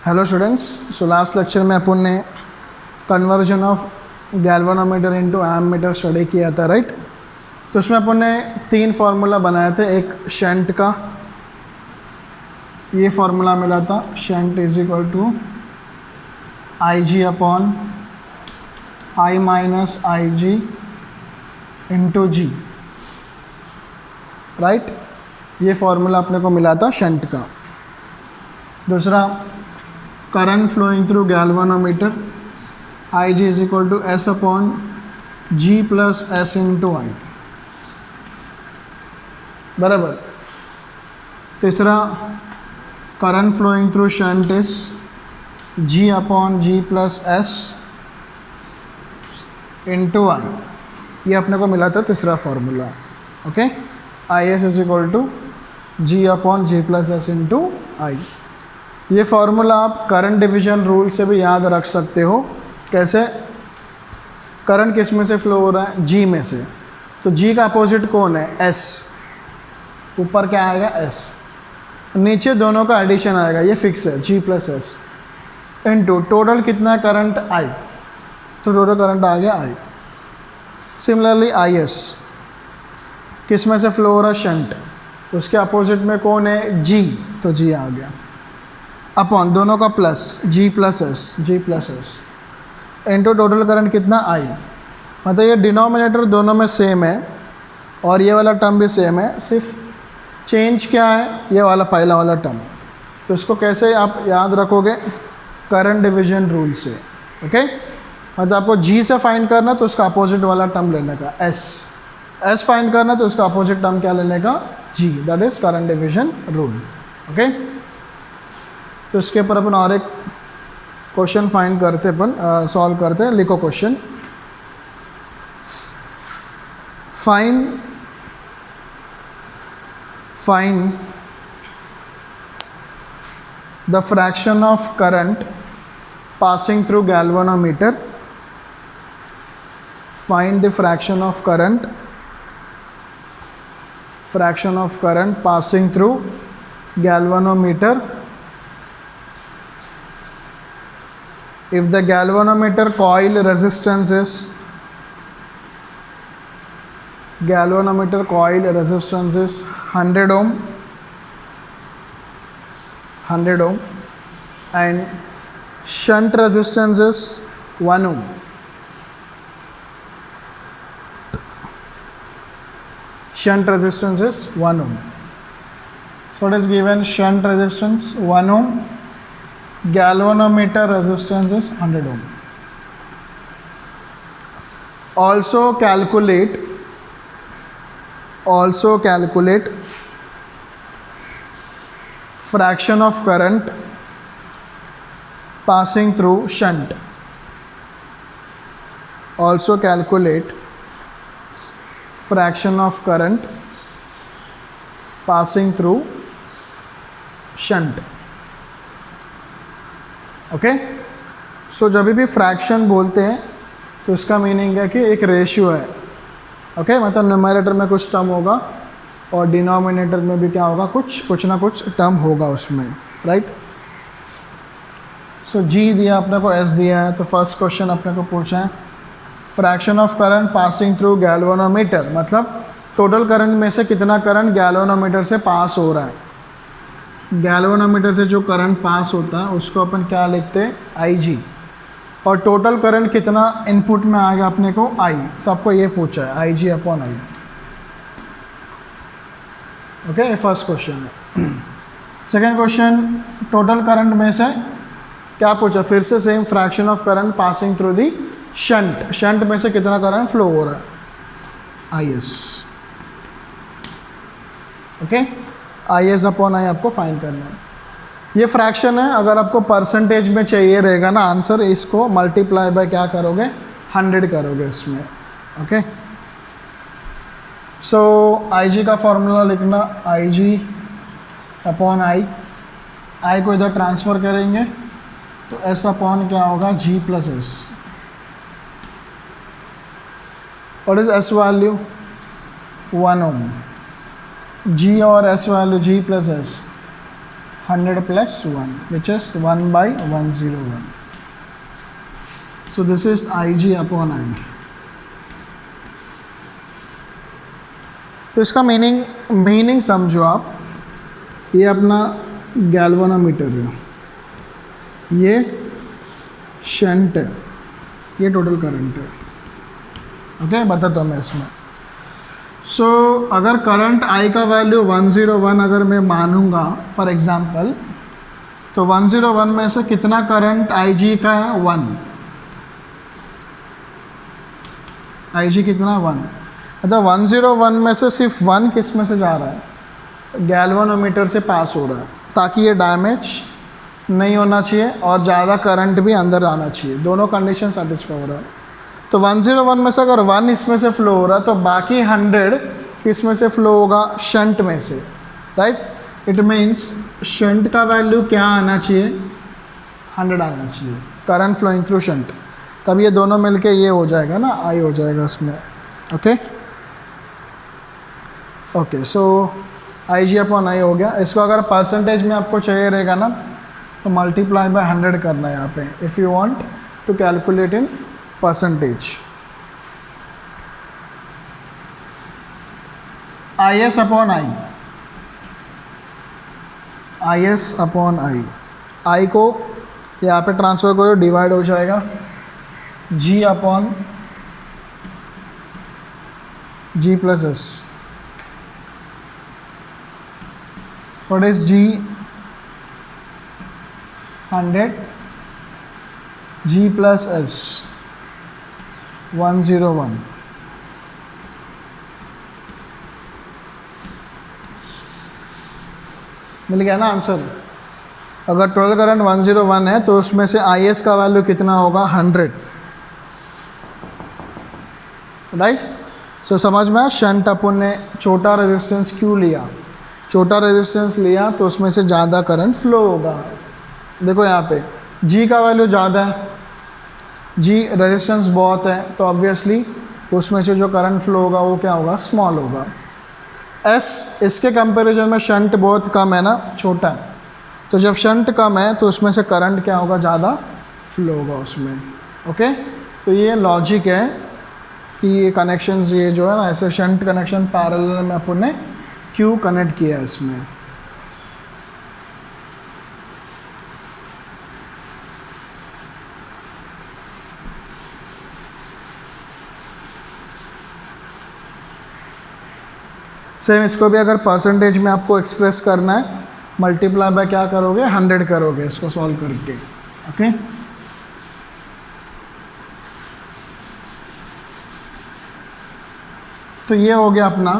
Hello students, so last lecture में अपन ने conversion of galvanometer into ammeter study किया था, राइट। तो उसमें अपन ने 3 फार्मूला बनाए थे। एक शंट का, ये फार्मूला मिला था, shunt is equal to I G upon I minus I G into G, right. ये फार्मूला अपने को मिला था शंट का। दूसरा, current flowing through galvanometer, I G is equal to S upon G plus S into I, बराबर। तीसरा, current flowing through shunt is G upon G plus S into I. ये अपने को मिला था तीसरा formula, okay. I S is equal to ji upon G plus S into I. ये formula आप करंट डिवीजन रूल से भी याद रख सकते हो। कैसे? करंट किस में से फ्लो हो रहा है? जी में से। तो जी का अपोजिट कौन है? एस। ऊपर क्या आएगा? एस। नीचे दोनों का एडिशन आएगा, ये फिक्स है, जी प्लस एस इंटू टोटल कितना है? Current I. तो टोटल करंट आ गया आई। सिमिलरली आई एस किस में से फ्लो हो रहा है? शंट। उसके अपोजिट में कौन है? जी। तो जी आ गया अपॉन दोनों का plus, G plus S, G plus S into total current कितना? आई। मतलब ये डिनोमिनेटर दोनों में सेम है और ये वाला टर्म भी सेम है, सिर्फ चेंज क्या है? ये वाला पहला वाला टर्म। तो इसको कैसे आप याद रखोगे? करंट डिवीजन रूल से, ओके। मतलब आपको जी से फाइंड करना तो उसका अपोजिट वाला टर्म लेने का, एस। एस फाइंड करना तो उसका अपोजिट टर्म क्या लेने का? G. That is current division rule, okay. तो इसके ऊपर अपन और एक क्वेश्चन फाइंड करते, अपन सॉल्व करते हैं। लिखो question, find the fraction of current passing through galvanometer. Find the fraction of current passing through galvanometer if the galvanometer coil resistance is 100 ohm and shunt resistance is 1 ohm. Shunt resistance is 1 ohm. So it is given shunt resistance 1 ohm, galvanometer resistance is 100 ohm. Also calculate fraction of current passing through shunt. Also calculate fraction of current passing through shunt. Okay. So जब भी fraction बोलते हैं तो इसका meaning है कि एक ratio है, ओके। मतलब न्यूमरेटर में कुछ टर्म होगा और डिनोमिनेटर में भी क्या होगा? कुछ ना कुछ टर्म होगा उसमें, राइट। सो जी दिया अपने को, एस दिया है। तो फर्स्ट क्वेश्चन अपने को पूछा है fraction of current passing through galvanometer, मतलब टोटल करंट में से कितना करंट गैल्वेनोमीटर से पास हो रहा है। गैल्वेनोमीटर से जो करंट पास होता है उसको अपन क्या लिखते हैं? आई जी। और टोटल करंट कितना इनपुट में आएगा अपने को? आई। तो आपको ये पूछा है आई जी अपॉन आई, ओके। ये फर्स्ट क्वेश्चन है। सेकेंड क्वेश्चन, टोटल करंट में से क्या पूछा? फिर से same, fraction of current passing through the shunt. Shunt में से कितना करंट फ्लो हो रहा है? I S, okay. I S upon आई आपको फाइंड करना है। ये फ्रैक्शन है, अगर आपको परसेंटेज में चाहिए रहेगा ना आंसर, इसको मल्टीप्लाई बाय क्या करोगे? 100 करोगे इसमें, ओके। सो आई जी का फॉर्मूला लिखना, आई जी अपॉन आई। आई को इधर ट्रांसफ़र करेंगे तो एस अपॉन क्या होगा? G plus S. What is S value? 1 ohm। G और S value, G plus S 100 plus 1 which is 1 by 101. So this is Ig upon I. तो इसका meaning समझो आप, ये अपना गैल्वेनोमीटर है, ये शंट है, ये टोटल करंट है। ओके बताता हूँ मैं इसमें। सो अगर करंट आई का वैल्यू 101 अगर मैं मानूंगा फॉर एग्जांपल, तो 101 में से कितना करंट आई जी का है? 1। आई जी कितना? 1। मतलब 101 में से सिर्फ 1 किस में से जा रहा है? गैल्वेनोमीटर से पास हो रहा है, ताकि ये डैमेज नहीं होना चाहिए और ज़्यादा करंट भी अंदर आना चाहिए, दोनों कंडीशन सेटिस्फाई हो रहा है। तो 101 में से अगर 1 इसमें से फ्लो हो रहा है तो बाकी 100 किस में से फ्लो होगा? शंट में से, राइट। इट मीन्स शंट का वैल्यू क्या आना चाहिए? 100 आना चाहिए, करंट फ्लोइंग थ्रू शंट। तब ये दोनों मिलके ये हो जाएगा ना, आई हो जाएगा इसमें। Okay okay, so I G upon I हो गया। इसको अगर परसेंटेज में आपको चाहिए रहेगा ना, तो मल्टीप्लाई बाय 100 करना है यहाँ पे, if you want to calculate in percentage. I S upon I, I S upon I, I को यहाँ पे ट्रांसफर करो, डिवाइड हो जाएगा G upon G plus S. What is G? 100, G plus S 101। मिल गया ना आंसर। अगर टोटल करंट 101 है तो उसमें से IS का वैल्यू कितना होगा? 100, राइट। सो समझ में, शंट अपन ने छोटा रेजिस्टेंस क्यों लिया? छोटा रेजिस्टेंस लिया तो उसमें से ज़्यादा करंट फ्लो होगा। देखो यहाँ पे G का वैल्यू ज़्यादा है, G रेजिस्टेंस बहुत है, तो ऑब्वियसली उसमें से जो करंट फ्लो होगा वो क्या होगा? स्मॉल होगा। S इसके कंपैरिजन में शंट बहुत कम है ना, छोटा है, तो जब शंट कम है तो उसमें से करंट क्या होगा? ज़्यादा फ्लो होगा उसमें। ओके, तो ये लॉजिक है कि ये कनेक्शंस, ये जो है ना ऐसे शंट कनेक्शन पैरेलल में अपन ने क्यों कनेक्ट किया इसमें। सेम इसको भी अगर परसेंटेज में आपको एक्सप्रेस करना है, मल्टीप्लाई बाय क्या करोगे? 100 करोगे इसको सॉल्व करके। ओके, तो ये हो गया अपना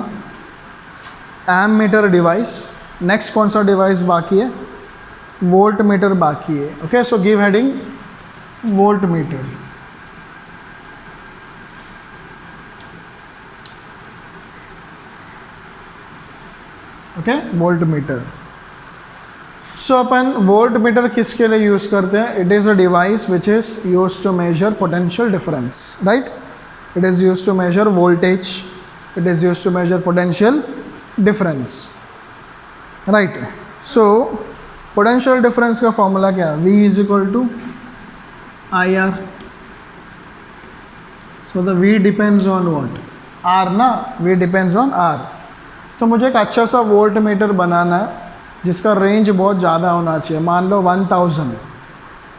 एम मीटर डिवाइस। नेक्स्ट कौन सा डिवाइस बाकी है? वोल्ट मीटर बाकी है। Okay, so give heading voltmeter. Okay, voltmeter. So अपन वोल्ट मीटर किसके लिए यूज़ करते हैं? It is a device which is use to measure potential difference, right. It is use to measure voltage, it is use to measure potential difference, right. So potential difference का formula क्या है? V is equal to I R. So the V depends on what? R ना, V depends on R। तो मुझे एक अच्छा सा volt meter बनाना है जिसका रेंज बहुत ज़्यादा होना चाहिए। मान लो 1000,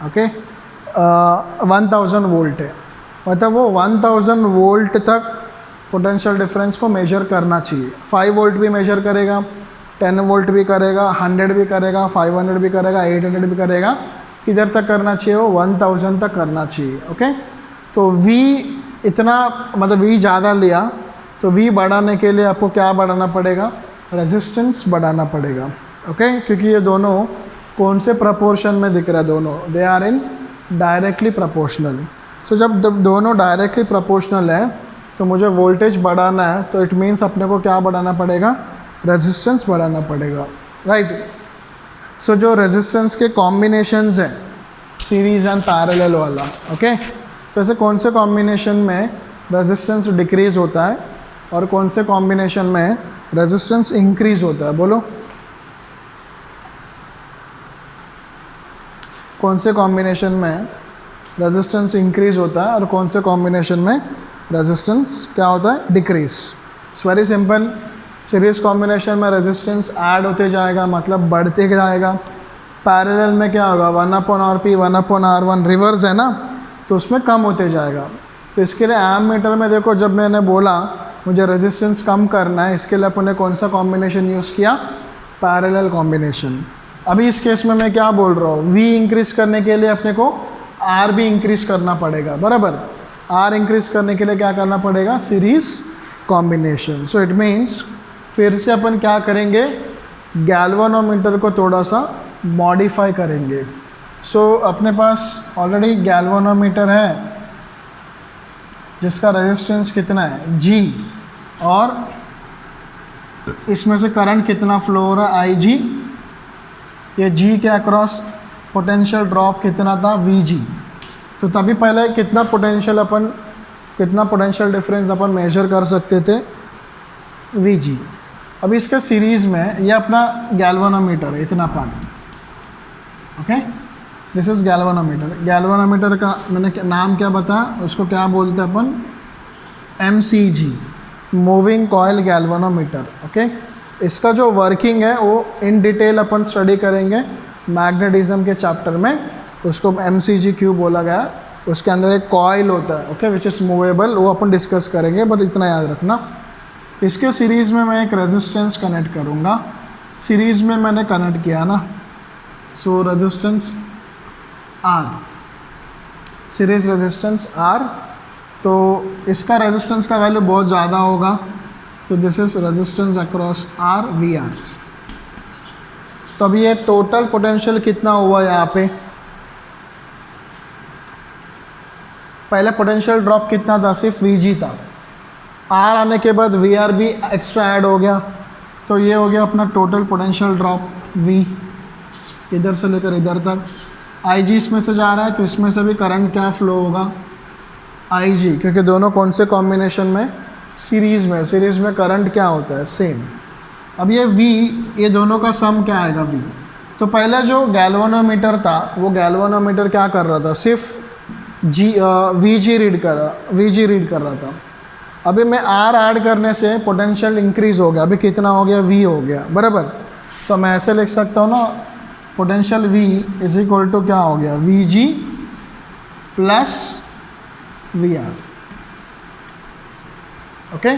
ओके, 1000 वोल्ट है, मतलब वो 1000 वोल्ट तक पोटेंशियल डिफरेंस को मेजर करना चाहिए। 5 वोल्ट भी मेजर करेगा, 10 वोल्ट भी करेगा, 100 भी करेगा, 500 भी करेगा, 800 भी करेगा। किधर तक करना चाहिए? वो 1000 तक करना चाहिए। ओके, तो V इतना, मतलब V ज़्यादा लिया तो V बढ़ाने के लिए आपको क्या बढ़ाना पड़ेगा? रेजिस्टेंस बढ़ाना पड़ेगा। ओके, क्योंकि ये दोनों कौन से प्रपोर्शन में दिख रहा है? दोनों they are in directly proportional. So जब दोनों डायरेक्टली प्रपोर्शनल है तो मुझे वोल्टेज बढ़ाना है, तो इट मीन्स अपने को क्या बढ़ाना पड़ेगा? रेजिस्टेंस बढ़ाना पड़ेगा, राइट। सो जो रेजिस्टेंस के कॉम्बिनेशंस हैं, सीरीज़ एंड पैरेलल वाला, ओके, तो ऐसे कौन से कॉम्बिनेशन में रेजिस्टेंस डिक्रीज होता है और कौन से कॉम्बिनेशन में रेजिस्टेंस इंक्रीज होता है? बोलो। कौन से कॉम्बिनेशन में रेजिस्टेंस इंक्रीज होता है और कौन से कॉम्बिनेशन में रेजिस्टेंस क्या होता है, decrease. It's very simple. Series combination में रेजिस्टेंस ऐड होते जाएगा, मतलब बढ़ते जाएगा। पैरेलल में क्या होगा, 1/RP 1/R1 रिवर्स है ना, तो उसमें कम होते जाएगा। तो इसके लिए एमीटर में देखो, जब मैंने बोला मुझे रेजिस्टेंस कम करना है, इसके लिए अपन ने कौन सा कॉम्बिनेशन यूज़ किया, पैरेलल कॉम्बिनेशन। अभी इस केस में मैं क्या बोल रहा हूँ, V इंक्रीज करने के लिए अपने को R भी इंक्रीज करना पड़ेगा, बराबर। R इंक्रीज करने के लिए क्या करना पड़ेगा, series combination. So it means फिर से अपन क्या करेंगे, गैल्वेनोमीटर को थोड़ा सा मॉडिफाई करेंगे। सो अपने पास ऑलरेडी गैल्वेनोमीटर है जिसका रेजिस्टेंस कितना है, G, और इसमें से करंट कितना फ्लो हो रहा है, IG। ये G के अक्रॉस पोटेंशियल ड्रॉप कितना था, VG। तो तभी पहले कितना पोटेंशियल डिफरेंस अपन मेजर कर सकते थे, VG। अभी इसके सीरीज़ में ये अपना गैल्वेनोमीटर है, इतना part, okay. This is galvanometer. Galvanometer का मैंने नाम क्या बताया, उसको क्या बोलते हैं अपन, MCG, moving coil galvanometer, okay. इसका जो वर्किंग है वो इन डिटेल अपन स्टडी करेंगे मैग्नेटिज्म के चैप्टर में। उसको MCG क्यों बोला गया, उसके अंदर एक कॉयल होता है, ओके, विच इज़ मूवेबल, वो अपन डिस्कस करेंगे। बट इतना याद रखना, इसके सीरीज़ में मैं एक रेजिस्टेंस कनेक्ट करूँगा। सीरीज़ में मैंने कनेक्ट किया ना, सो resistance R, series resistance R। तो इसका रेजिस्टेंस का वैल्यू बहुत ज़्यादा होगा, तो this is resistance across R, VR। तो अब ये टोटल पोटेंशियल कितना हुआ यहाँ पे, पहले पोटेंशियल ड्रॉप कितना था, सिर्फ VG था। R आने के बाद VR भी एक्स्ट्रा ऐड हो गया, तो ये हो गया अपना टोटल पोटेंशियल ड्रॉप V, इधर से लेकर इधर तक। IG इसमें से जा रहा है, तो इसमें से भी करंट क्या फ्लो होगा, IG, क्योंकि दोनों कौन से कॉम्बिनेशन में, सीरीज़ में। सीरीज़ में करंट क्या होता है, सेम। अब ये V, ये दोनों का सम क्या आएगा, V। तो पहले जो गैल्वेनोमीटर था, वो गैल्वेनोमीटर क्या कर रहा था, सिर्फ VG रीड कर रहा था। अभी मैं R ऐड करने से पोटेंशियल इंक्रीज हो गया, अभी कितना हो गया, V हो गया, बराबर। तो मैं ऐसे लिख सकता हूँ ना, potential V is equal to क्या हो गया, VG प्लस VR, ओके।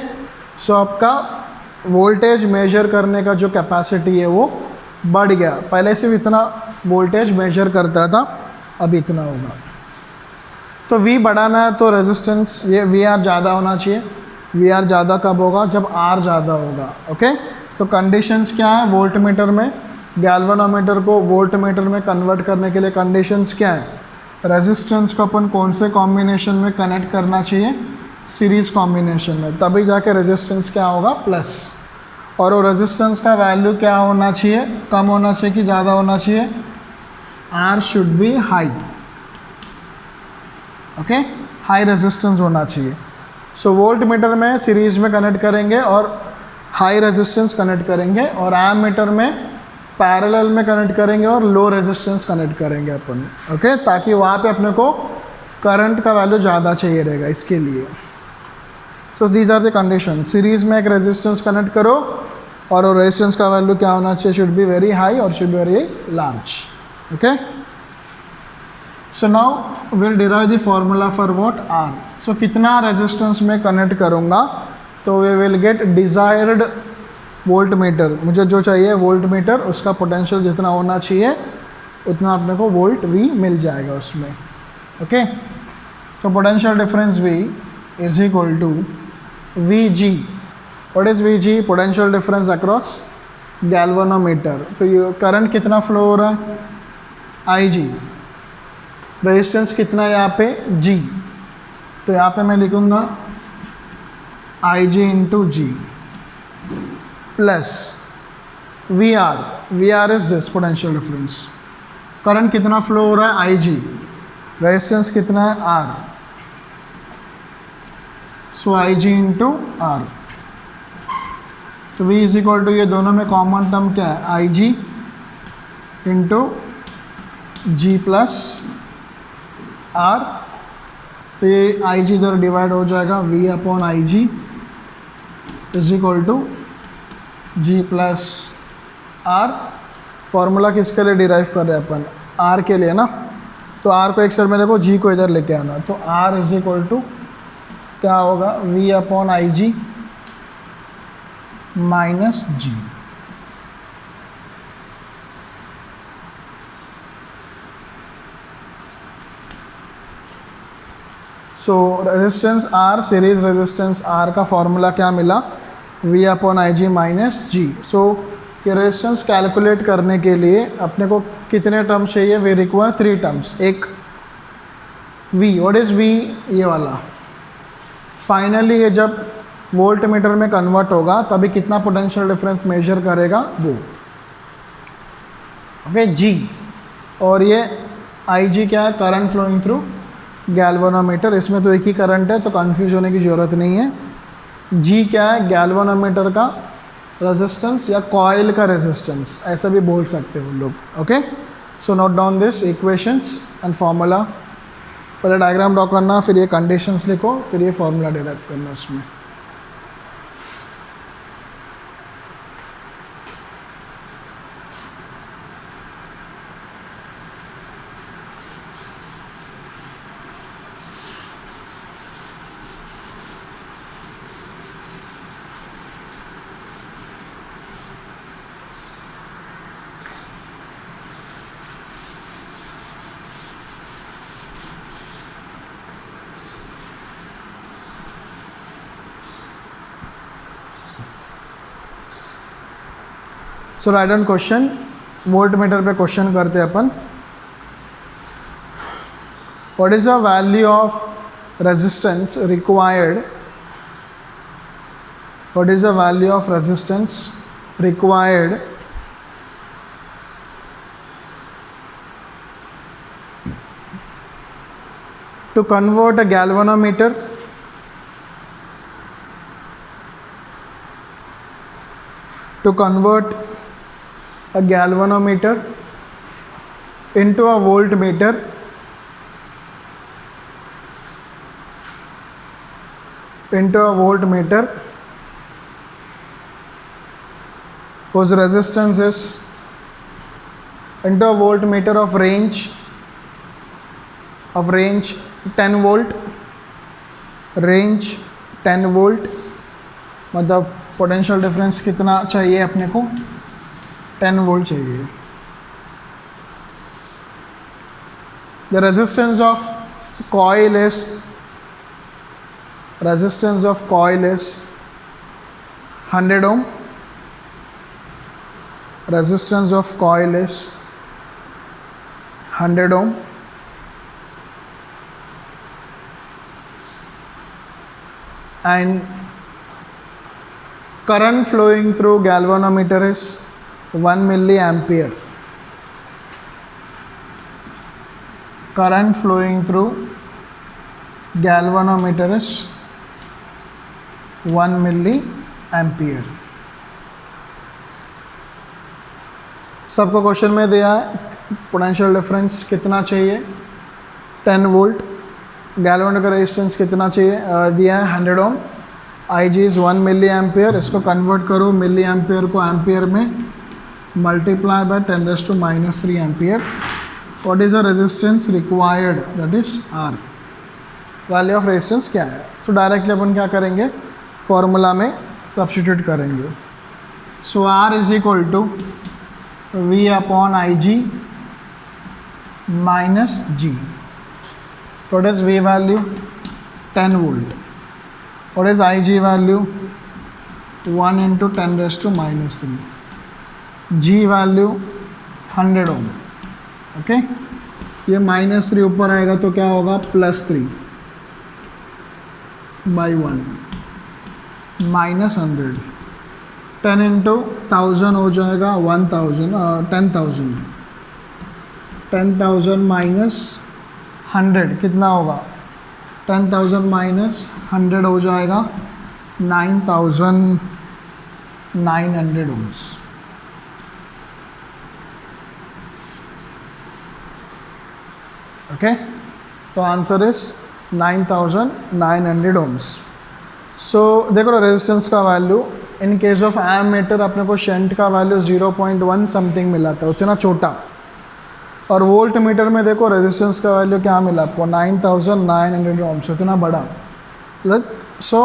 सो आपका वोल्टेज मेजर करने का जो कैपेसिटी है वो बढ़ गया। पहले सिर्फ इतना वोल्टेज मेजर करता था, अब इतना होगा। तो V बढ़ाना है तो रेजिस्टेंस ये VR ज़्यादा होना चाहिए। VR ज़्यादा कब होगा, जब R ज़्यादा होगा, ओके। तो कंडीशंस क्या है, वोल्टमीटर में, गैल्वेनोमीटर को वोल्टमीटर में कन्वर्ट करने के लिए कंडीशंस क्या है, रेजिस्टेंस को अपन कौन से कॉम्बिनेशन में कनेक्ट करना चाहिए, सीरीज़ कॉम्बिनेशन में, तभी जाके रेजिस्टेंस क्या होगा, प्लस। और वो रेजिस्टेंस का वैल्यू क्या होना चाहिए, कम होना चाहिए कि ज़्यादा होना चाहिए, R should be high, okay, high resistance होना चाहिए। सो वोल्टमीटर में सीरीज़ में कनेक्ट करेंगे और हाई रेजिस्टेंस कनेक्ट करेंगे, और एमीटर में पैरेलल में कनेक्ट करेंगे और लो रेजिस्टेंस कनेक्ट करेंगे अपन, ओके, ताकि वहाँ पे अपने को करंट का वैल्यू ज़्यादा चाहिए रहेगा इसके लिए। So these are the condition. Series में एक रेजिस्टेंस कनेक्ट करो और वो रेजिस्टेंस का वैल्यू क्या होना चाहिए, शुड बी वेरी हाई और should be very large, okay. So now will derive the formula for what, R। So कितना रेजिस्टेंस में कनेक्ट करूँगा तो we will get desired voltmeter. मुझे जो चाहिए वोल्टमीटर, उसका पोटेंशियल जितना होना चाहिए उतना अपने को वोल्ट V मिल जाएगा उसमें, ओके। तो potential difference V is equal to VG। What is VG, potential difference across galvanometer. तो ये करंट कितना फ्लो हो रहा है, IG। रेजिस्टेंस कितना है यहाँ पे, G। तो यहाँ पे मैं लिखूँगा IG into G plus VR is this potential difference. Current कितना फ्लो हो रहा है, IG। रेजिस्टेंस कितना है, R। So IG into R। तो V इज इक्वल टू, ये दोनों में कॉमन टर्म क्या है, IG into G plus R, तो ये आई जी इधर डिवाइड हो जाएगा, V upon I G is equal to G plus R. Formula किसके लिए डिराइव कर रहे हैं अपन, आर के लिए ना, तो आर को एक साइड में देखो, जी को इधर लेके आना, तो आर इज इक्वल टू क्या होगा, V upon I G minus G. So resistance R, series resistance R का फॉर्मूला क्या मिला, V upon I G minus G. So ये रेजिस्टेंस कैलकुलेट करने के लिए अपने को कितने टर्म्स चाहिए, वी रिक्वायर 3 टर्म्स। एक वी, व्हाट इज़ वी, ये वाला। फाइनली ये जब वोल्ट मीटर में कन्वर्ट होगा तभी कितना पोटेंशियल डिफरेंस मेजर करेगा वो, ओके जी। और ये आई जी क्या है, करंट फ्लोइंग थ्रू गैल्वेनोमीटर। इसमें तो एक ही करंट है तो कंफ्यूज होने की ज़रूरत नहीं है। जी क्या है, गैल्वेनोमीटर का रेजिस्टेंस या कॉइल का रेजिस्टेंस, ऐसा भी बोल सकते हो लोग, okay. So note down this equations and formula. पहले डायग्राम ड्रॉ करना, फिर ये कंडीशंस लिखो, फिर ये फार्मूला डिराइव करना उसमें। So right on question, voltmeter पे क्वेश्चन करते हैं अपन। What is the value of resistance required, what is the value of resistance required to convert a galvanometer into a voltmeter whose resistance is, into a voltmeter of range 10 volt, range 10 volt, मतलब potential difference कितना चाहिए अपने को, 10 volt चाहिए। The resistance of coil is 100 ohm, resistance of coil is 100 ohm, and current flowing through galvanometer is 1 milliampere. Current flowing through galvanometer is 1 milliampere. सबको question में दिया है पोटेंशियल डिफरेंस कितना चाहिए, 10 वोल्ट, गैल्वेनोमीटर का रेजिस्टेंस कितना चाहिए, दिया है 100 ohm, I G is 1 milli ampere. इसको कन्वर्ट करो मिली एम्पियर को एम्पियर में, multiply by 10⁻³ ampere. What is the resistance required, that is R. Value of resistance क्या है, सो डायरेक्टली अपन क्या करेंगे, फॉर्मूला में सब्स्टिट्यूट करेंगे। So R is equal to V upon I G minus G. What is V value, 10 volt. What is IG value, 1 into 10⁻³ G value 100 ohm, okay. ये -3 ऊपर आएगा तो क्या होगा, +3 by 1 -100, 10 into 1000 हो जाएगा 1000, 10,000 माइनस 100 कितना होगा, 10,000 माइनस 100 हो जाएगा 9,900 ohms। ओके, तो आंसर इज 9900 ohms। सो देखो रेजिस्टेंस का value in case of ammeter अपने को शंट का वैल्यू 0.1 समथिंग मिला था, उतना छोटा, और वोल्ट मीटर में देखो रेजिस्टेंस का वैल्यू क्या मिला आपको 9900 ohms, उतना बड़ा। सो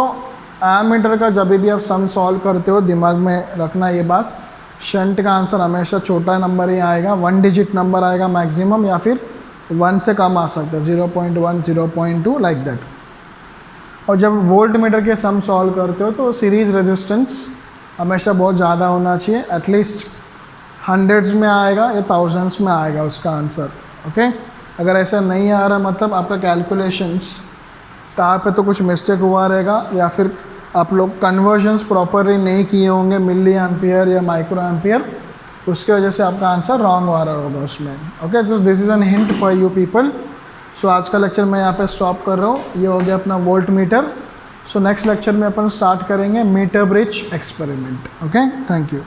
एमीटर का जब भी आप सम सॉल्व करते हो दिमाग में रखना ये बात, शंट का आंसर हमेशा छोटा नंबर ही आएगा, 1 डिजिट नंबर आएगा मैक्सिमम, या फिर 1 से कम आ सकता है 0.1 0.2 लाइक दैट। और जब वोल्ट मीटर के सम सॉल्व करते हो तो सीरीज़ रेजिस्टेंस हमेशा बहुत ज़्यादा होना चाहिए, एटलीस्ट हंड्रेड्स में आएगा या थाउजेंड्स में आएगा उसका आंसर। ओके, अगर ऐसा नहीं आ रहा मतलब आपका कैलकुलेशंस कहाँ पे तो कुछ मिस्टेक हुआ रहेगा, या फिर आप लोग कन्वर्जन्स प्रॉपरली नहीं किए होंगे मिली एम्पियर या माइक्रो एम्पियर, उसके वजह से आपका आंसर रॉन्ग आ रहा होगा उसमें। Okay, so this is an hint for you people. So आज का लेक्चर मैं यहाँ पे स्टॉप कर रहा हूँ, ये हो गया अपना voltmeter. So next lecture में अपन स्टार्ट करेंगे metre bridge experiment. Okay, thank you.